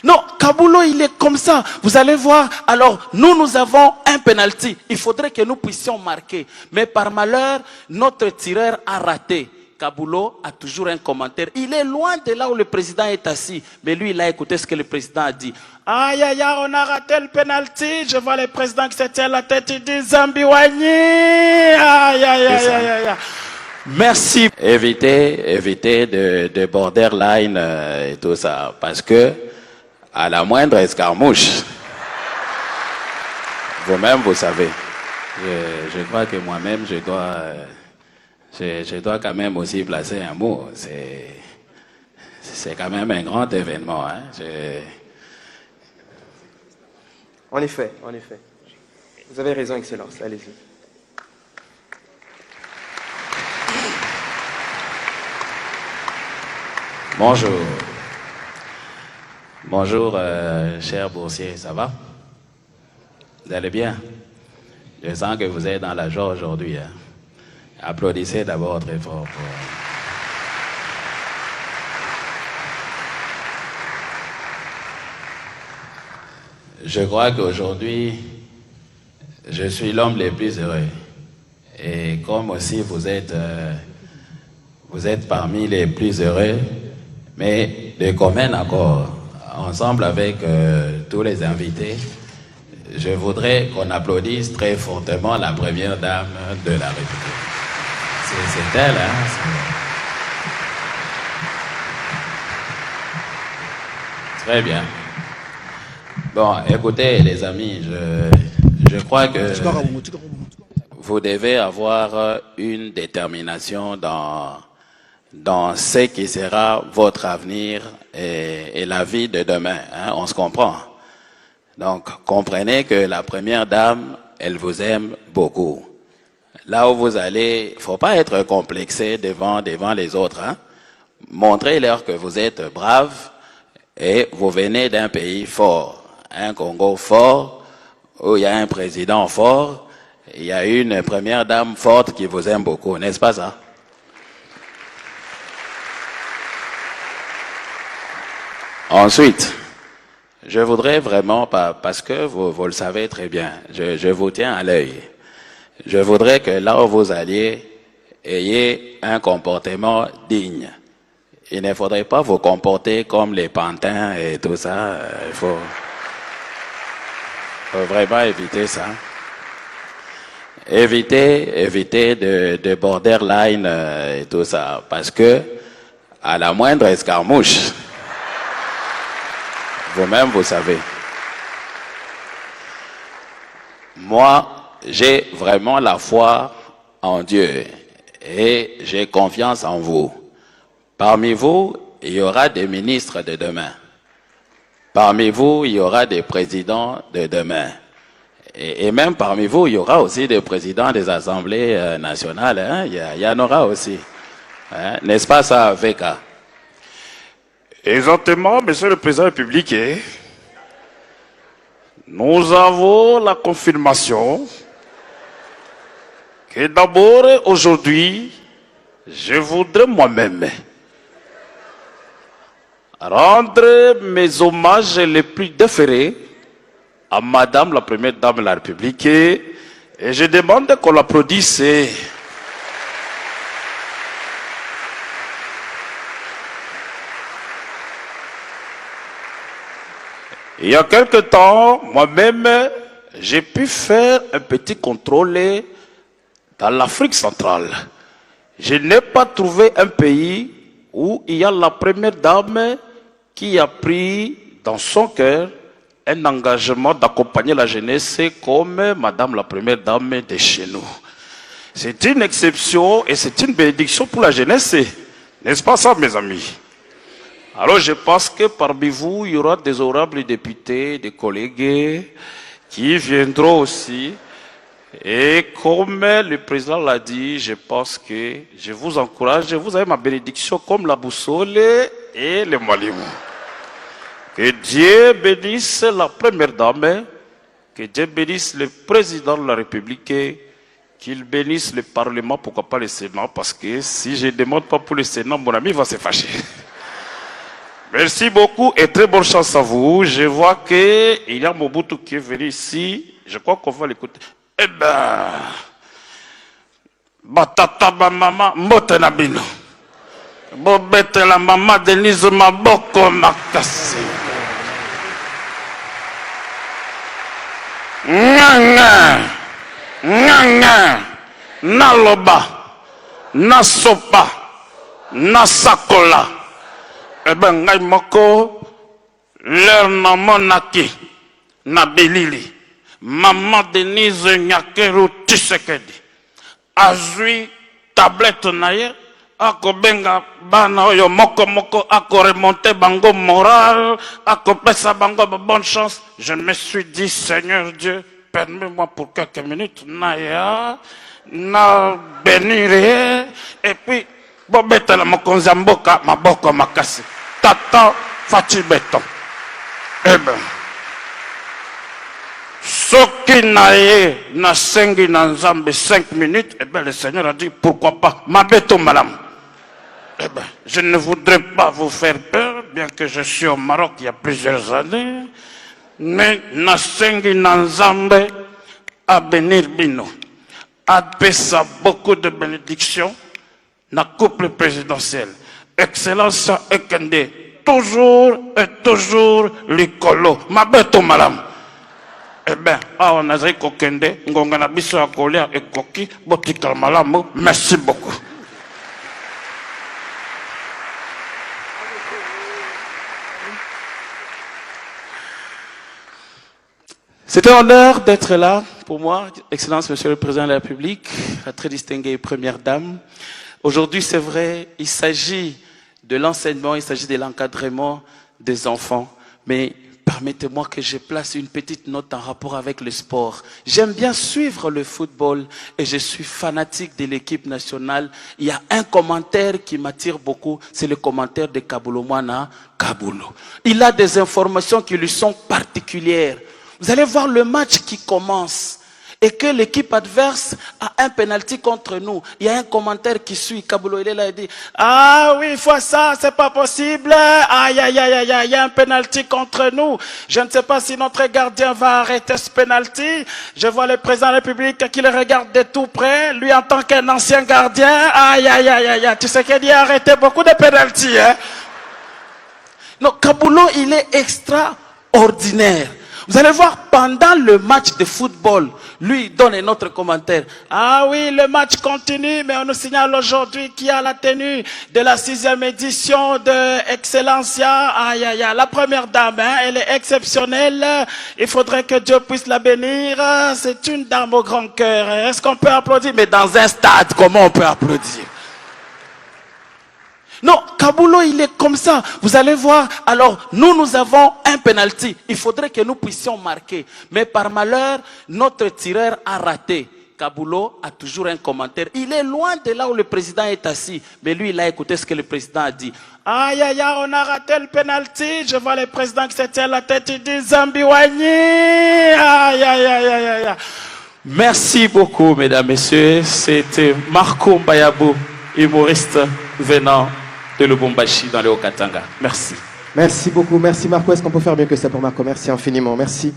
Non, Kabulo, il est comme ça. Vous allez voir. Alors, nous avons un penalty. Il faudrait que nous puissions marquer. Mais par malheur, notre tireur a raté. Kabulo a toujours un commentaire. Il est loin de là où le président est assis. Mais lui, il a écouté ce que le président a dit. Aïe, aïe, aïe, on a raté le penalty. Je vois le président qui se tient la tête. Il dit Zambiwani. Aïe, aïe, aïe, aïe, aïe. Merci. Évitez de borderline et tout ça. Parce que, à la moindre escarmouche, vous-même, vous savez. Je crois que moi-même, je dois quand même aussi placer un mot. C'est quand même un grand événement. Hein. En effet. Vous avez raison, Excellence. Allez-y. Bonjour. Bonjour, cher boursier, ça va? Vous allez bien? Je sens que vous êtes dans la joie aujourd'hui. Hein? Applaudissez d'abord très fort. Je crois qu'aujourd'hui, je suis l'homme le plus heureux. Et comme aussi vous êtes parmi les plus heureux, mais de commun accord, ensemble avec tous les invités, je voudrais qu'on applaudisse très fortement la première dame de la République. C'est elle, hein? Très bien. Bon, écoutez les amis, je crois que vous devez avoir une détermination dans ce qui sera votre avenir et la vie de demain. Hein, on se comprend. Donc, comprenez que la première dame, elle vous aime beaucoup. Là où vous allez, faut pas être complexé devant les autres. Hein. Montrez-leur que vous êtes brave et vous venez d'un pays fort. Un Congo fort, où il y a un président fort, il y a une première dame forte qui vous aime beaucoup, n'est-ce pas ça? Ensuite, je voudrais vraiment, parce que vous le savez très bien, je vous tiens à l'œil. Je voudrais que là où vous alliez, ayez un comportement digne. Il ne faudrait pas vous comporter comme les pantins et tout ça. Il faut vraiment éviter ça. Évitez de borderline et tout ça. Parce que, à la moindre escarmouche, vous-même, vous savez. Moi, j'ai vraiment la foi en Dieu et j'ai confiance en vous. Parmi vous, il y aura des ministres de demain. Parmi vous, il y aura des présidents de demain. Et même parmi vous, il y aura aussi des présidents des assemblées nationales. Hein? Il y en aura aussi. Hein? N'est-ce pas ça, Veka? Exactement, Monsieur le Président de la République. Nous avons la confirmation que d'abord, aujourd'hui, je voudrais moi-même rendre mes hommages les plus déférés à Madame la Première Dame de la République et je demande qu'on l'applaudisse. Il y a quelque temps, moi-même, j'ai pu faire un petit contrôle dans l'Afrique centrale. Je n'ai pas trouvé un pays où il y a la Première Dame qui a pris dans son cœur un engagement d'accompagner la jeunesse comme Madame la Première Dame de chez nous. C'est une exception et c'est une bénédiction pour la jeunesse. N'est-ce pas ça, mes amis? Alors je pense que parmi vous, il y aura des honorables députés, des collègues qui viendront aussi. Et comme le président l'a dit, je pense que je vous encourage, vous avez ma bénédiction comme la boussole et le malimou. Que Dieu bénisse la Première Dame, que Dieu bénisse le Président de la République, qu'il bénisse le Parlement, pourquoi pas le Sénat, parce que si je ne demande pas pour le Sénat, mon ami va se fâcher. Merci beaucoup et très bonne chance à vous. Je vois qu'il y a Mobutu qui est venu ici. Je crois qu'on va l'écouter. Eh ben, Batata ba mama mbote na bino. Bobete la mama Denise Maboko makasi. Nganga, nganga, naloba, nasopa, nasakola. Eh ben, ngai moko, leur namonaki, na bilili, maman Denise Nyakeru Tshisekedi, azui tablette naye, ako benga bana oyo moko moko, ako remonter bango moral, ako pesa bango bonne chance. Je me suis dit, Seigneur Dieu, permets-moi pour quelques minutes, naya, na bénir, et puis, bobeta la mokonza mboka maboko makasi tata Fatou Beton. Eh ben soki naye na sengi na nzambe 5 minutes, eh ben le Seigneur a dit pourquoi pas mabeto malam. Eh ben je ne voudrais pas vous faire peur, bien que je suis au Maroc il y a plusieurs années, mais na sengi na nzambe a bénir bino, a pesa beaucoup de bénédictions na couple présidentiel. Excellence Ekende, toujours et toujours likolo. Mabeto malam. Eh bien, on a dit qu'Okende, ngongana biso ya kolia et koki, botikal malamu. Merci beaucoup. C'est un honneur d'être là pour moi, Excellence Monsieur le Président de la République, la très distinguée Première Dame. Aujourd'hui, c'est vrai, il s'agit de l'enseignement, il s'agit de l'encadrement des enfants. Mais permettez-moi que je place une petite note en rapport avec le sport. J'aime bien suivre le football et je suis fanatique de l'équipe nationale. Il y a un commentaire qui m'attire beaucoup, c'est le commentaire de Kabulo Mwana Kabulo. Il a des informations qui lui sont particulières. Vous allez voir le match qui commence et que l'équipe adverse a un penalty contre nous. Il y a un commentaire qui suit. Kabulo, il est là, il dit « Ah oui, fois ça, c'est pas possible. Aïe, aïe, aïe, aïe, aïe, il y a un penalty contre nous. Je ne sais pas si notre gardien va arrêter ce penalty. Je vois le président de la République qui le regarde de tout près. Lui, en tant qu'un ancien gardien, aïe, aïe, aïe, aïe, aïe. Tu sais qu'il a arrêté beaucoup de penalty, hein? Non, Kabulo, il est extraordinaire. Vous allez voir, pendant le match de football, lui donne un autre commentaire. Ah oui, le match continue, mais on nous signale aujourd'hui qu'il y a la tenue de la 6e édition de Excellencia. Aïe, aïe, aïe, la première dame, hein, elle est exceptionnelle. Il faudrait que Dieu puisse la bénir. C'est une dame au grand cœur. Est-ce qu'on peut applaudir? Mais dans un stade, comment on peut applaudir? Non, Kabulo, il est comme ça. Vous allez voir. Alors, nous avons un penalty. Il faudrait que nous puissions marquer. Mais par malheur, notre tireur a raté. Kabulo a toujours un commentaire. Il est loin de là où le président est assis. Mais lui, il a écouté ce que le président a dit. Aïe, aïe, aïe, on a raté le penalty. Je vois le président qui se tient la tête. Il dit Zambiwani. Aïe, aïe, aïe, aïe, aïe. Merci beaucoup, mesdames, messieurs. C'était Marco Mbayabou, humoriste venant de Lubumbashi dans le Haut-Katanga. Merci. Merci beaucoup. Merci Marco. Est-ce qu'on peut faire mieux que ça pour Marco? Merci infiniment. Merci.